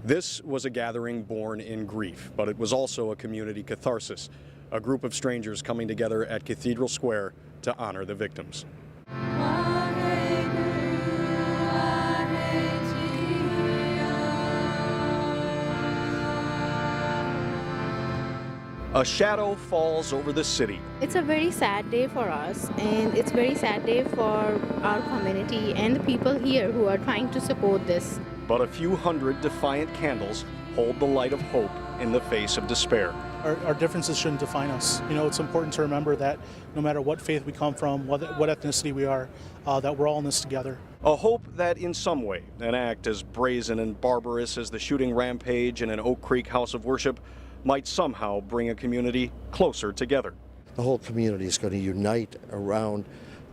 This was a gathering born in grief, but it was also a community catharsis, a group of strangers coming together at Cathedral Square to honor the victims. A shadow falls over the city. It's a very sad day for us, and it's a very sad day for our community and the people here who are trying to support this. But a few hundred defiant candles hold the light of hope in the face of despair. Our differences shouldn't define us. You know, it's important to remember that no matter what faith we come from, what ethnicity we are, that we're all in this together. A hope that in some way, an act as brazen and barbarous as the shooting rampage in an Oak Creek house of worship might somehow bring a community closer together. The whole community is going to unite around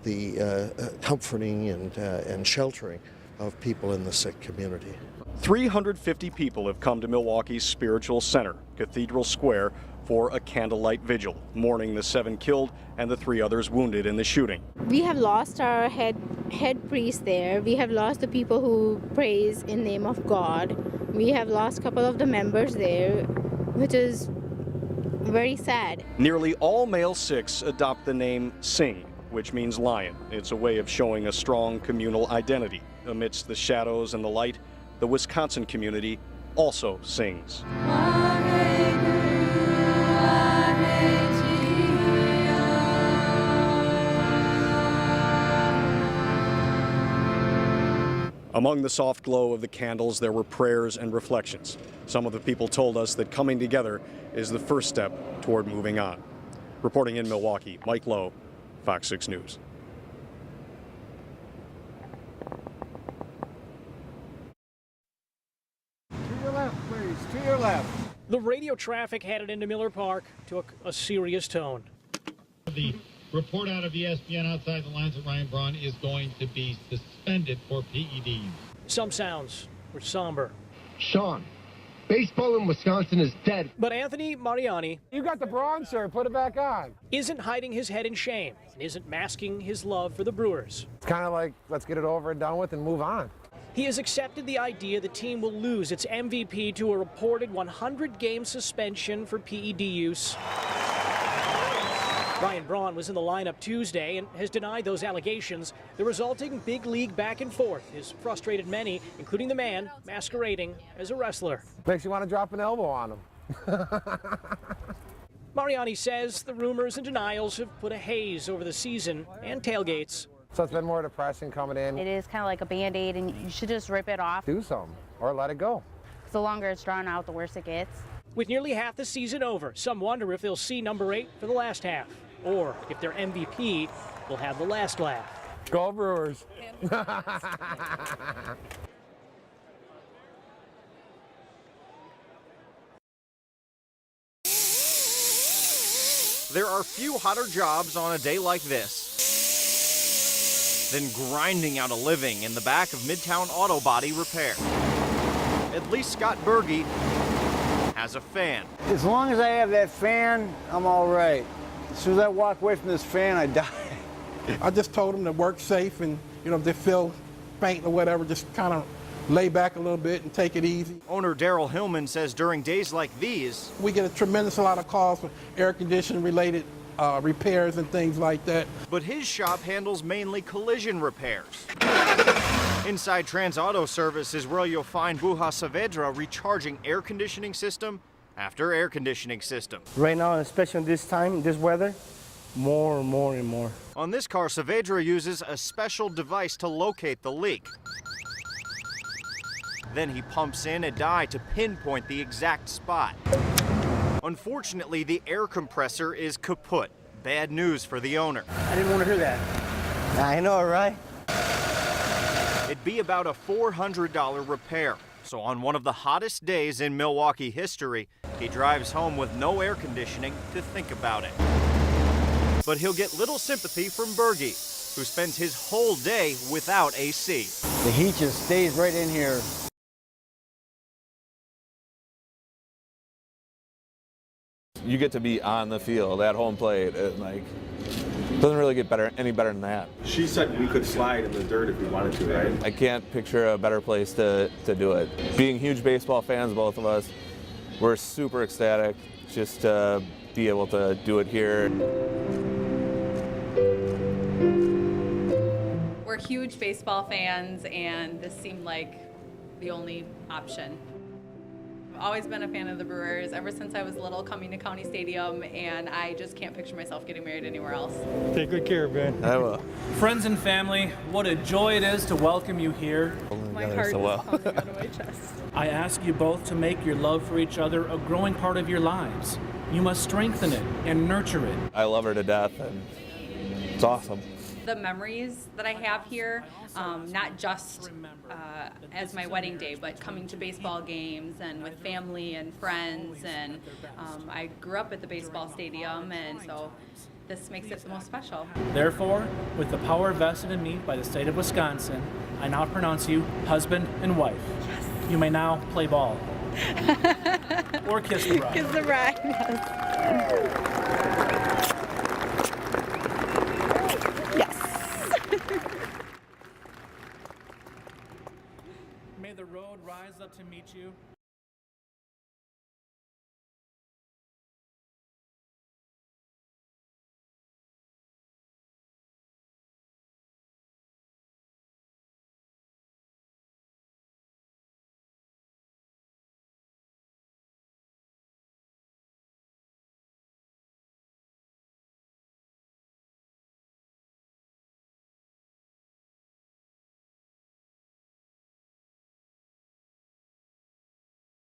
the comforting and sheltering of people in the sick community. 350 people have come to Milwaukee's spiritual center, Cathedral Square, for a candlelight vigil, mourning the 7 killed and the 3 others wounded in the shooting. We have lost our head priest there. We have lost the people who praise in the name of God. We have lost a couple of the members there, which is very sad. Nearly all male Sikhs adopt the name Singh, which means lion. It's a way of showing a strong communal identity. Amidst the shadows and the light, the Wisconsin community also sings. Among the soft glow of the candles, there were prayers and reflections. Some of the people told us that coming together is the first step toward moving on. Reporting in Milwaukee, Mike Lowe, Fox 6 News. To your left, please. To your left. The radio traffic headed into Miller Park took a serious tone. The report out of ESPN outside the lines of Ryan Braun is going to be suspended for PEDs. Some sounds were somber. Sean, baseball in Wisconsin is dead. But Anthony Mariani, You got the bronze, sir. Put it back on. isn't hiding his head in shame and isn't masking his love for the Brewers. It's kind of like, let's get it over and done with and move on. He has accepted the idea the team will lose its MVP to a reported 100-game suspension for PED use. Ryan Braun was in the lineup Tuesday and has denied those allegations. The resulting big league back and forth has frustrated many, including the man masquerading as a wrestler. Makes you want to drop an elbow on him. Mariani says the rumors and denials have put a haze over the season and tailgates. So it's been more depressing coming in. It is kind of like a Band-Aid, and you should just rip it off. Do something or let it go. The longer it's drawn out, the worse it gets. With nearly half the season over, some wonder if they'll see number 8 for the last half, or if their MVP will have the last laugh. Go Brewers. There are few hotter jobs on a day like this than grinding out a living in the back of Midtown Auto Body Repair. At least Scott Berge has a fan. As long as I have that fan, I'm all right. As soon as I walk away from this fan, I die. I just told them to work safe and, if they feel faint or whatever, just kind of lay back a little bit and take it easy. Owner Daryl Hillman says during days like these, we get a tremendous amount of calls for air conditioning related repairs and things like that. But his shop handles mainly collision repairs. Inside Trans Auto Service is where you'll find Buha Saavedra recharging air conditioning system after air conditioning system. Right now, especially in this time, this weather, more and more and more. On this car, Saavedra uses a special device to locate the leak. Then he pumps in a dye to pinpoint the exact spot. Unfortunately, the air compressor is kaput. Bad news for the owner. I didn't want to hear that. I know, right? It'd be about a $400 repair. So on one of the hottest days in Milwaukee history, he drives home with no air conditioning to think about it. But he'll get little sympathy from Berge, who spends his whole day without AC. The heat just stays right in here. You get to be on the field at home plate. Like, Doesn't really get any better than that. She said we could slide in the dirt if we wanted to, right? I can't picture a better place to do it. Being huge baseball fans, both of us, we're super ecstatic just to be able to do it here. We're huge baseball fans, and this seemed like the only option. I've always been a fan of the Brewers ever since I was little, coming to County Stadium, and I just can't picture myself getting married anywhere else. Take good care, Ben. I will. Friends and family, what a joy it is to welcome you here. My heart is pounding out of my chest. I ask you both to make your love for each other a growing part of your lives. You must strengthen it and nurture it. I love her to death, and it's awesome. The memories that I have here, not just as my wedding day, but coming to baseball games and with family and friends. And I grew up at the baseball stadium, and so this makes it the most special. Therefore, with the power vested in me by the state of Wisconsin, I now pronounce you husband and wife. Yes. You may now play ball. Or kiss the bride. Kiss the bride, yes.